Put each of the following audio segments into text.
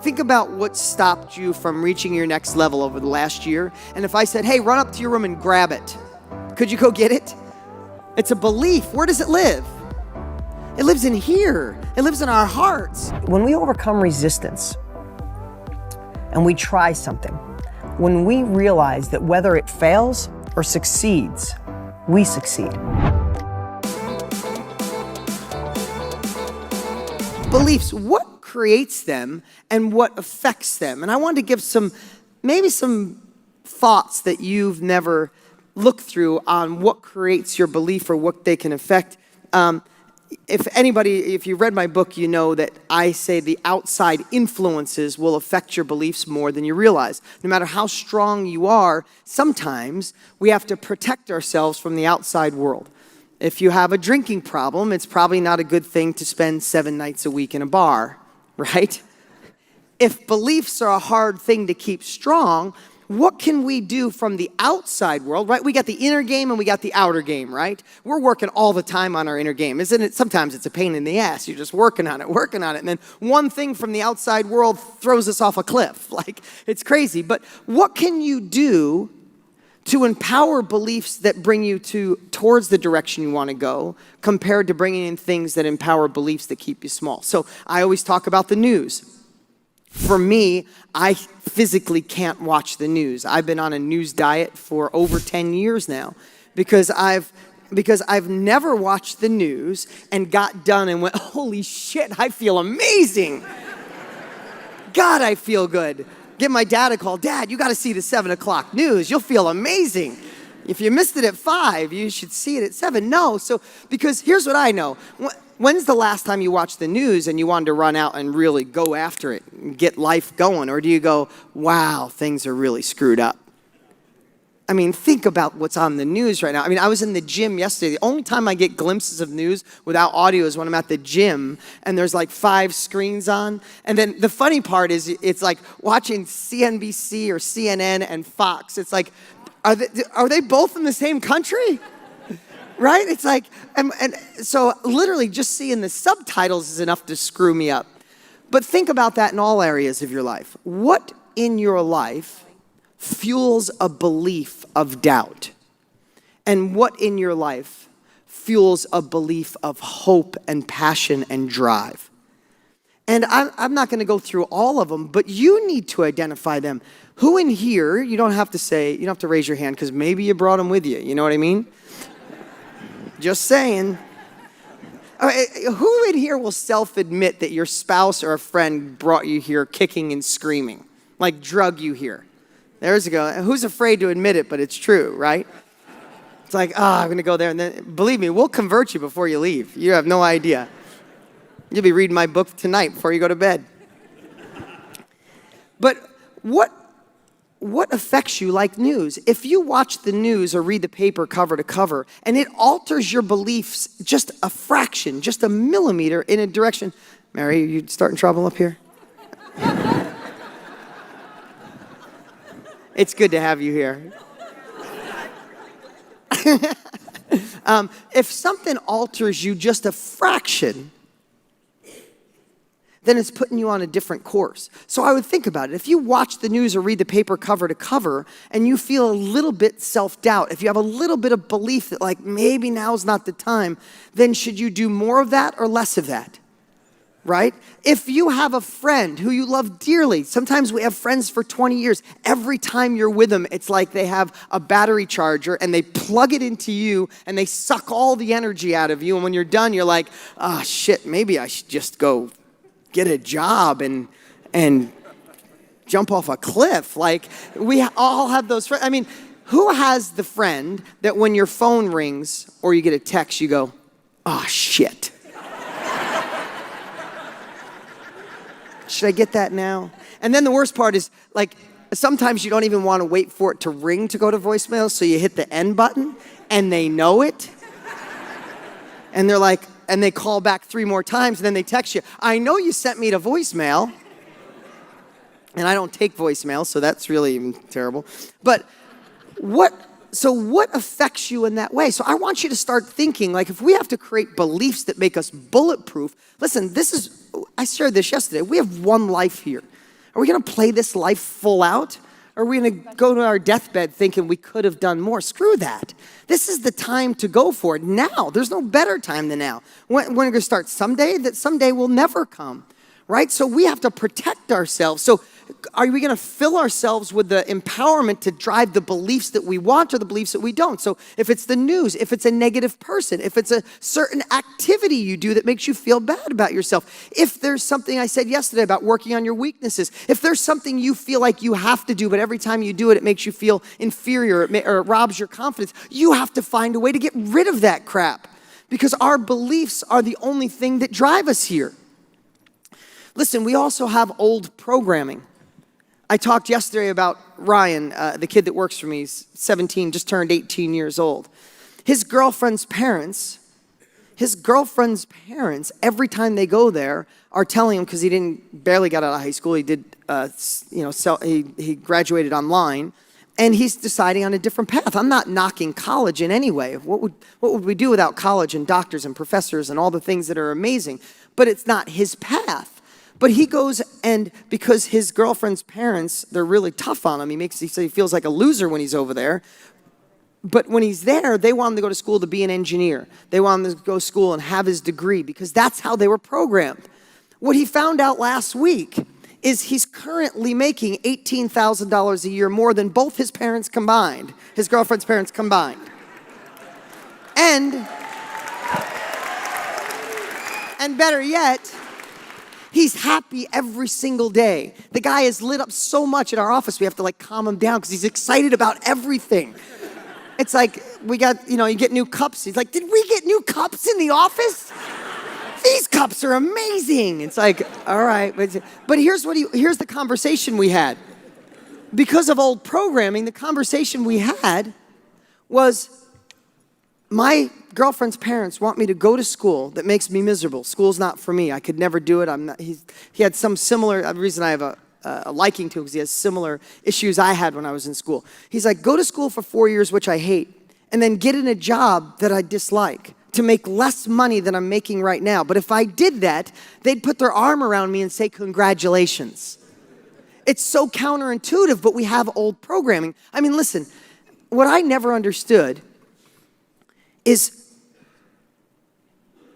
Think about what stopped you from reaching your next level over the last year. And if I said, hey, run up to your room and grab it, could you go get it? It's a belief. Where does it live? It lives in here. It lives in our hearts. When we overcome resistance and we try something, when we realize that whether it fails or succeeds, we succeed. Beliefs, what creates them and what affects them? And I wanted to give maybe some thoughts that you've never looked through on what creates your belief or what they can affect. If you read my book, you know that I say the outside influences will affect your beliefs more than you realize. No matter how strong you are, sometimes we have to protect ourselves from the outside world. If you have a drinking problem, it's probably not a good thing to spend 7 nights a week in a bar, right? If beliefs are a hard thing to keep strong, what can we do from the outside world, right? We got the inner game and we got the outer game, right? We're working all the time on our inner game, isn't it? Sometimes it's a pain in the ass. You're just working on it. And then one thing from the outside world throws us off a cliff. Like, it's crazy. But what can you do to empower beliefs that bring you towards the direction you want to go, compared to bringing in things that empower beliefs that keep you small? So I always talk about the news. For me, I physically can't watch the news. I've been on a news diet for over 10 years now because I've never watched the news and got done and went, holy shit, I feel amazing. God, I feel good. Give my dad a call. Dad, you got to see the 7 o'clock news. You'll feel amazing. If you missed it at 5, you should see it at 7. No, because here's what I know. When's the last time you watched the news and you wanted to run out and really go after it and get life going? Or do you go, wow, things are really screwed up? I mean, think about what's on the news right now. I mean, I was in the gym yesterday. The only time I get glimpses of news without audio is when I'm at the gym and there's like 5 screens on. And then the funny part is it's like watching CNBC or CNN and Fox. It's like, are they both in the same country? Right? It's like, and so literally just seeing the subtitles is enough to screw me up. But think about that in all areas of your life. What in your life fuels a belief of doubt? And what in your life fuels a belief of hope and passion and drive? And I'm not going to go through all of them, but you need to identify them. Who in here, you don't have to raise your hand because maybe you brought them with you. You know what I mean? Just saying. Who in here will self-admit that your spouse or a friend brought you here kicking and screaming? Like drug you here? There's a go. Who's afraid to admit it, but it's true, right? It's like, I'm going to go there. And then, believe me, we'll convert you before you leave. You have no idea. You'll be reading my book tonight before you go to bed. But what affects you like news? If you watch the news or read the paper cover to cover and it alters your beliefs just a fraction, just a millimeter in a direction. Mary, are you starting trouble up here? It's good to have you here. If something alters you just a fraction, then it's putting you on a different course. So I would think about it. If you watch the news or read the paper cover to cover and you feel a little bit self-doubt, if you have a little bit of belief that like maybe now's not the time, then should you do more of that or less of that? Right? If you have a friend who you love dearly, sometimes we have friends for 20 years. Every time you're with them, it's like they have a battery charger and they plug it into you and they suck all the energy out of you. And when you're done, you're like, shit, maybe I should just go get a job and jump off a cliff. Like, we all have those friends. I mean, who has the friend that when your phone rings or you get a text, you go, shit. Should I get that now? And then the worst part is, like, sometimes you don't even want to wait for it to ring to go to voicemail, so you hit the end button, and they know it. And they're like, and they call back 3 more times, and then they text you, I know you sent me to voicemail. And I don't take voicemail, so that's really even terrible. But what affects you in that way? So I want you to start thinking, like, if we have to create beliefs that make us bulletproof, listen, I shared this yesterday. We have one life here. Are we gonna play this life full out? Or are we gonna go to our deathbed thinking we could have done more? Screw that. This is the time to go for it now. There's no better time than now. When we're gonna start someday, that someday will never come, right? So we have to protect ourselves. So are we gonna fill ourselves with the empowerment to drive the beliefs that we want or the beliefs that we don't? So if it's the news, if it's a negative person, if it's a certain activity you do that makes you feel bad about yourself, if there's something I said yesterday about working on your weaknesses, if there's something you feel like you have to do, but every time you do it, it makes you feel inferior or it robs your confidence, you have to find a way to get rid of that crap because our beliefs are the only thing that drive us here. Listen, we also have old programming. I talked yesterday about Ryan, the kid that works for me. He's 17, just turned 18 years old. His girlfriend's parents, every time they go there, are telling him, because he barely got out of high school, he graduated online, and he's deciding on a different path. I'm not knocking college in any way. What would we do without college and doctors and professors and all the things that are amazing? But it's not his path. But he goes, and because his girlfriend's parents, they're really tough on him, he feels like a loser when he's over there. But when he's there, they want him to go to school to be an engineer. They want him to go to school and have his degree because that's how they were programmed. What he found out last week is he's currently making $18,000 a year more than both his parents combined, his girlfriend's parents combined. And better yet, he's happy every single day. The guy is lit up so much in our office, we have to calm him down because he's excited about everything. It's like, we got, you get new cups. He's like, did we get new cups in the office? These cups are amazing. It's like, all right. But here's the conversation we had. Because of old programming, the conversation we had was, my girlfriend's parents want me to go to school that makes me miserable. School's not for me. I could never do it. He had some similar, reason I have a liking to him because he has similar issues I had when I was in school. He's like, go to school for 4 years, which I hate, and then get in a job that I dislike to make less money than I'm making right now. But if I did that, they'd put their arm around me and say, congratulations. It's so counterintuitive, but we have old programming. I mean, listen, what I never understood is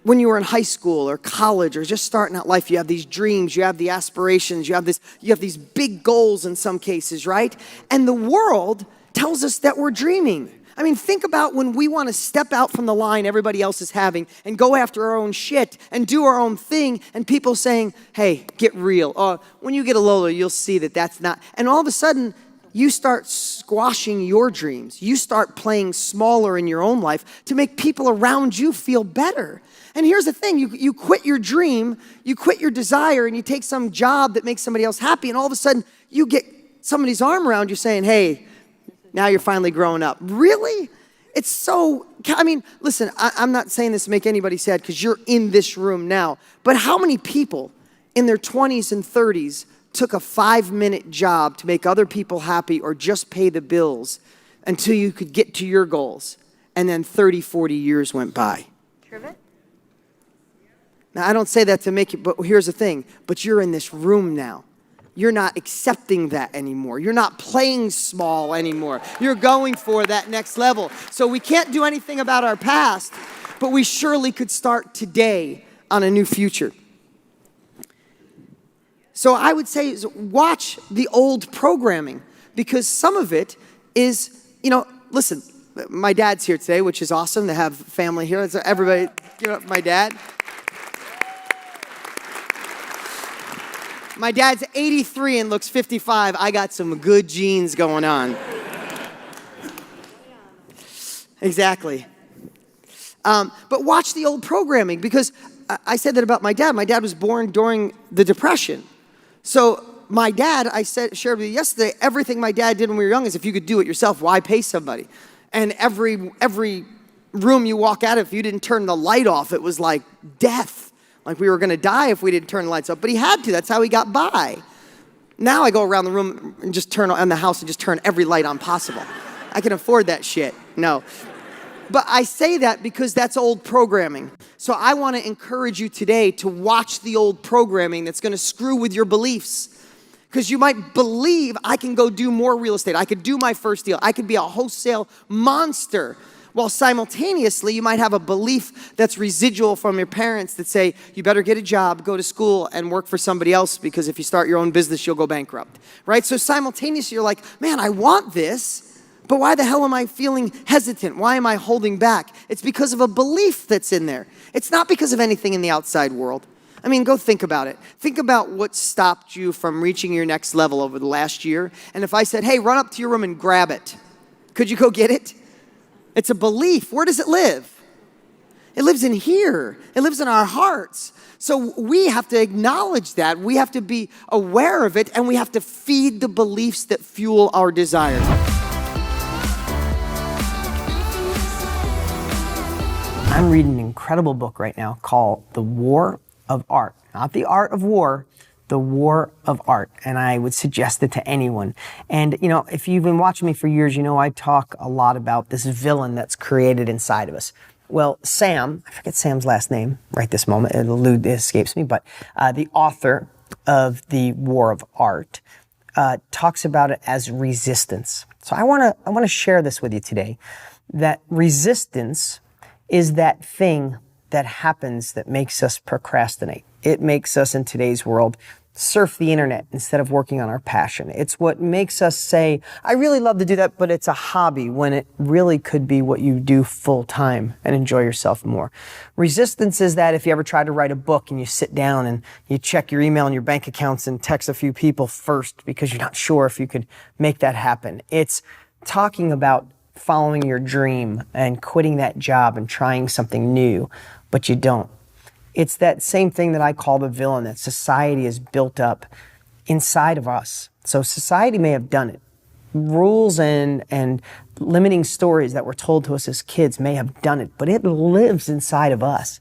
when you were in high school or college or just starting out life, you have these dreams, you have the aspirations, you have these big goals in some cases, right? And the world tells us that we're dreaming. I mean, think about when we want to step out from the line everybody else is having and go after our own shit and do our own thing, and people saying, hey, get real. Or when you get a Lola, you'll see that that's not. And all of a sudden, you start squashing your dreams. You start playing smaller in your own life to make people around you feel better. And here's the thing, you quit your dream, you quit your desire, and you take some job that makes somebody else happy, and all of a sudden, you get somebody's arm around you saying, hey, now you're finally growing up. Really? It's so, listen, I'm not saying this to make anybody sad because you're in this room now, but how many people in their 20s and 30s took a 5-minute job to make other people happy or just pay the bills until you could get to your goals, and then 30, 40 years went by? Trivet? Now, I don't say that to make it, but here's the thing, but you're in this room now. You're not accepting that anymore. You're not playing small anymore. You're going for that next level. So we can't do anything about our past, but we surely could start today on a new future. So I would say watch the old programming because some of it is, listen, my dad's here today, which is awesome to have family here. So everybody, give it up for my dad. My dad's 83 and looks 55. I got some good genes going on. Exactly. But watch the old programming because I said that about my dad. My dad was born during the Depression. So my dad, shared with you yesterday, everything my dad did when we were young is if you could do it yourself, why pay somebody? And every room you walk out of, if you didn't turn the light off, it was like death. Like we were going to die if we didn't turn the lights off. But he had to. That's how he got by. Now I go around the room and just turn on the house and just turn every light on possible. I can afford that shit. No. But I say that because that's old programming. So I want to encourage you today to watch the old programming that's going to screw with your beliefs. Because you might believe I can go do more real estate. I could do my first deal. I could be a wholesale monster. While simultaneously, you might have a belief that's residual from your parents that say, you better get a job, go to school, and work for somebody else, because if you start your own business, you'll go bankrupt, right? So simultaneously, you're like, man, I want this, but why the hell am I feeling hesitant? Why am I holding back? It's because of a belief that's in there. It's not because of anything in the outside world. I mean, go think about it. Think about what stopped you from reaching your next level over the last year. And if I said, hey, run up to your room and grab it, could you go get it? It's a belief. Where does it live? It lives in here. It lives in our hearts. So we have to acknowledge that. We have to be aware of it, and we have to feed the beliefs that fuel our desires. I'm reading an incredible book right now called The War of Art. Not the art of war, The War of Art. And I would suggest it to anyone. And, you know, if you've been watching me for years, you know I talk a lot about this villain that's created inside of us. Well, Sam, I forget Sam's last name right this moment, it escapes me, but the author of The War of Art talks about it as resistance. So I want to share this with you today, that resistance is that thing that happens that makes us procrastinate. It makes us, in today's world, surf the internet instead of working on our passion. It's what makes us say, I really love to do that, but it's a hobby, when it really could be what you do full time and enjoy yourself more. Resistance is that if you ever try to write a book and you sit down and you check your email and your bank accounts and text a few people first because you're not sure if you could make that happen. It's talking about following your dream and quitting that job and trying something new, but you don't. It's that same thing that I call the villain that society has built up inside of us. So society may have done it. Rules and limiting stories that were told to us as kids may have done it, but it lives inside of us.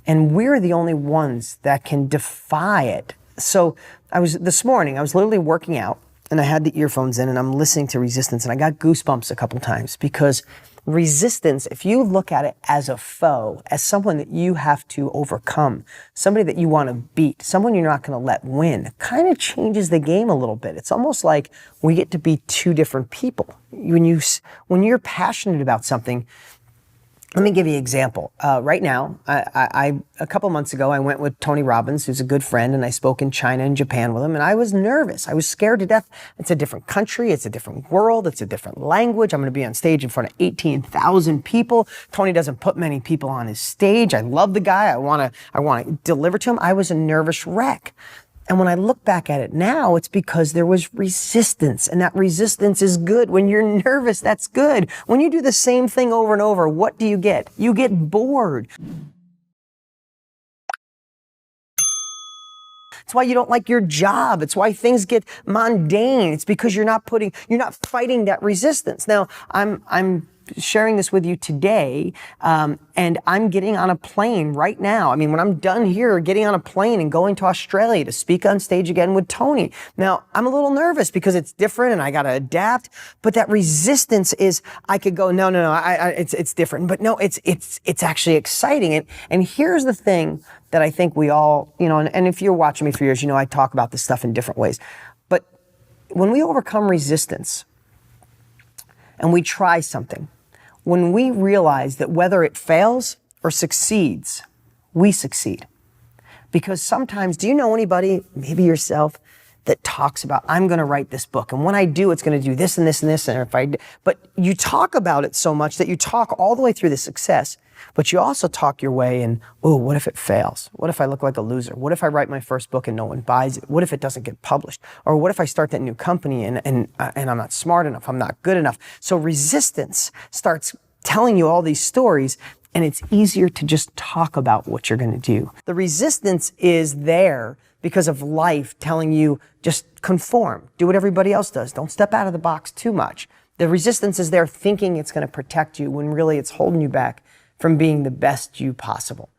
And we're the only ones that can defy it. So this morning, I was literally working out, and I had the earphones in and I'm listening to resistance, and I got goosebumps a couple times, because resistance, if you look at it as a foe, as someone that you have to overcome, somebody that you want to beat, someone you're not going to let win, kind of changes the game a little bit. It's almost like we get to be two different people. When you're passionate about something, let me give you an example. Right now, a couple months ago, I went with Tony Robbins, who's a good friend, and I spoke in China and Japan with him, and I was nervous. I was scared to death. It's a different country. It's a different world. It's a different language. I'm going to be on stage in front of 18,000 people. Tony doesn't put many people on his stage. I love the guy. I want to deliver to him. I was a nervous wreck. And when I look back at it now, it's because there was resistance, and that resistance is good. When you're nervous, that's good. When you do the same thing over and over, what do you get? You get bored. It's why you don't like your job. It's why things get mundane. It's because you're not fighting that resistance. Now, I'm sharing this with you today, and I'm getting on a plane right now. I mean, when I'm done here, getting on a plane and going to Australia to speak on stage again with Tony. Now, I'm a little nervous because it's different and I got to adapt, but that resistance is, I could go, no, it's different, but no, it's actually exciting. And here's the thing that I think we all, and if you're watching me for years, I talk about this stuff in different ways, but when we overcome resistance and we try something, when we realize that whether it fails or succeeds, we succeed. Because sometimes, do you know anybody, maybe yourself, that talks about, I'm going to write this book, and when I do, it's going to do this and this and this, but you talk about it so much that you talk all the way through the success, but you also talk your way in, oh, what if it fails? What if I look like a loser? What if I write my first book and no one buys it? What if it doesn't get published? Or what if I start that new company and I'm not smart enough, I'm not good enough? So resistance starts telling you all these stories, and it's easier to just talk about what you're going to do. The resistance is there because of life telling you, just conform, do what everybody else does, don't step out of the box too much. The resistance is there thinking it's going to protect you when really it's holding you back from being the best you possible.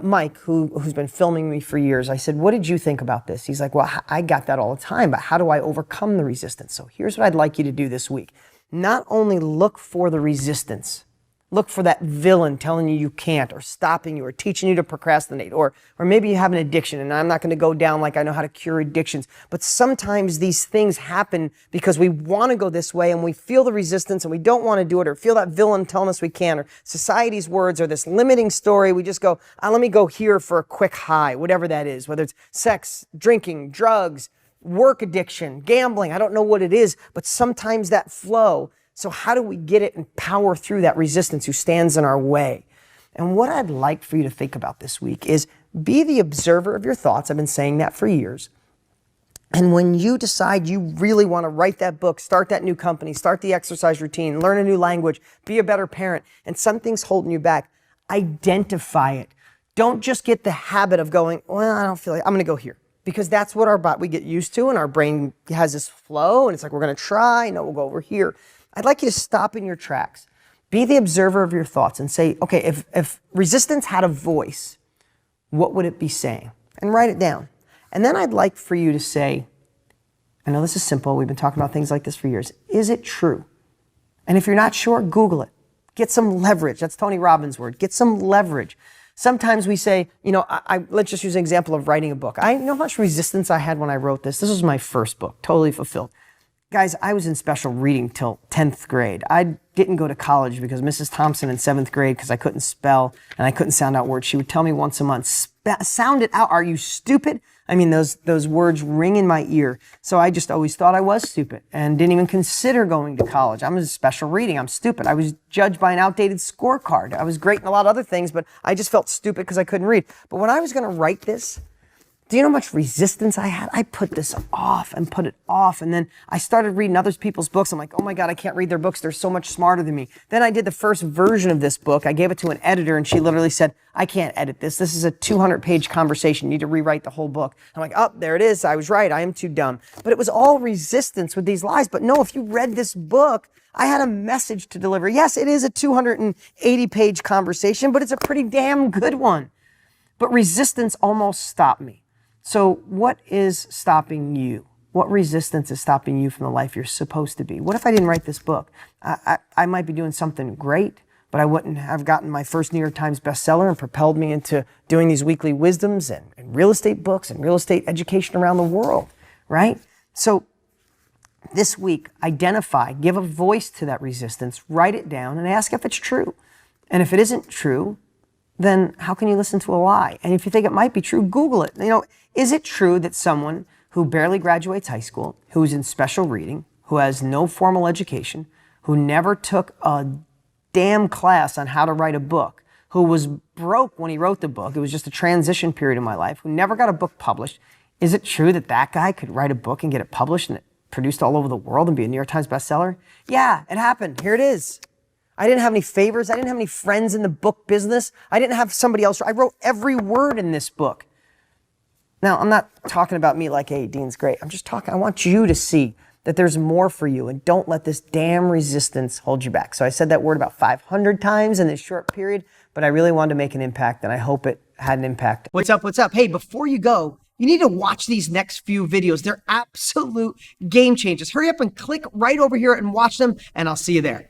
Mike, who's been filming me for years, I said, what did you think about this? He's like, well, I got that all the time, but how do I overcome the resistance? So here's what I'd like you to do this week. Not only look for the resistance, Look for that villain telling you you can't, or stopping you, or teaching you to procrastinate, or maybe you have an addiction, and I'm not going to go down like I know how to cure addictions, but sometimes these things happen because we want to go this way and we feel the resistance and we don't want to do it, or feel that villain telling us we can, or society's words, or this limiting story. We just go, let me go here for a quick high, whatever that is, whether it's sex, drinking, drugs, work addiction, gambling. I don't know what it is, but sometimes that flow. So how do we get it and power through that resistance who stands in our way? And what I'd like for you to think about this week is be the observer of your thoughts. I've been saying that for years. And when you decide you really want to write that book, start that new company, start the exercise routine, learn a new language, be a better parent, and something's holding you back, identify it. Don't just get the habit of going, well, I don't feel like I'm going to go here. Because that's what we get used to, and our brain has this flow, and it's like, we're going to try, no, we'll go over here. I'd like you to stop in your tracks. Be the observer of your thoughts and say, okay, if resistance had a voice, what would it be saying? And write it down. And then I'd like for you to say, I know this is simple, we've been talking about things like this for years. Is it true? And if you're not sure, Google it. Get some leverage. That's Tony Robbins' word. Get some leverage. Sometimes we say, let's just use an example of writing a book. I know how much resistance I had when I wrote this. This was my first book, totally fulfilled. Guys, I was in special reading till 10th grade. I didn't go to college because Mrs. Thompson in 7th grade, because I couldn't spell and I couldn't sound out words, she would tell me once a month, sound it out. Are you stupid? I mean, those words ring in my ear. So I just always thought I was stupid and didn't even consider going to college. I'm in special reading. I'm stupid. I was judged by an outdated scorecard. I was great in a lot of other things, but I just felt stupid because I couldn't read. But when I was going to write this, do you know how much resistance I had? I put this off and put it off. And then I started reading other people's books. I'm like, oh my God, I can't read their books. They're so much smarter than me. Then I did the first version of this book. I gave it to an editor and she literally said, I can't edit this. This is a 200-page conversation. You need to rewrite the whole book. I'm like, oh, there it is. I was right. I am too dumb. But it was all resistance with these lies. But no, if you read this book, I had a message to deliver. Yes, it is a 280-page conversation, but it's a pretty damn good one. But resistance almost stopped me. So what is stopping you? What resistance is stopping you from the life you're supposed to be? What if I didn't write this book? I might be doing something great, but I wouldn't have gotten my first New York Times bestseller and propelled me into doing these weekly wisdoms and real estate books and real estate education around the world, right? So this week, identify, give a voice to that resistance, write it down, and ask if it's true. And if it isn't true, then how can you listen to a lie? And if you think it might be true, Google it. Is it true that someone who barely graduates high school, who's in special reading, who has no formal education, who never took a damn class on how to write a book, who was broke when he wrote the book, it was just a transition period in my life, who never got a book published, is it true that that guy could write a book and get it published and it produced all over the world and be a New York Times bestseller? Yeah, it happened. Here it is. I didn't have any favors. I didn't have any friends in the book business. I didn't have somebody else. I wrote every word in this book. Now, I'm not talking about me like, hey, Dean's great. I'm just talking, I want you to see that there's more for you, and don't let this damn resistance hold you back. So I said that word about 500 times in this short period, but I really wanted to make an impact, and I hope it had an impact. What's up? What's up? Hey, before you go, you need to watch these next few videos. They're absolute game changers. Hurry up and click right over here and watch them, and I'll see you there.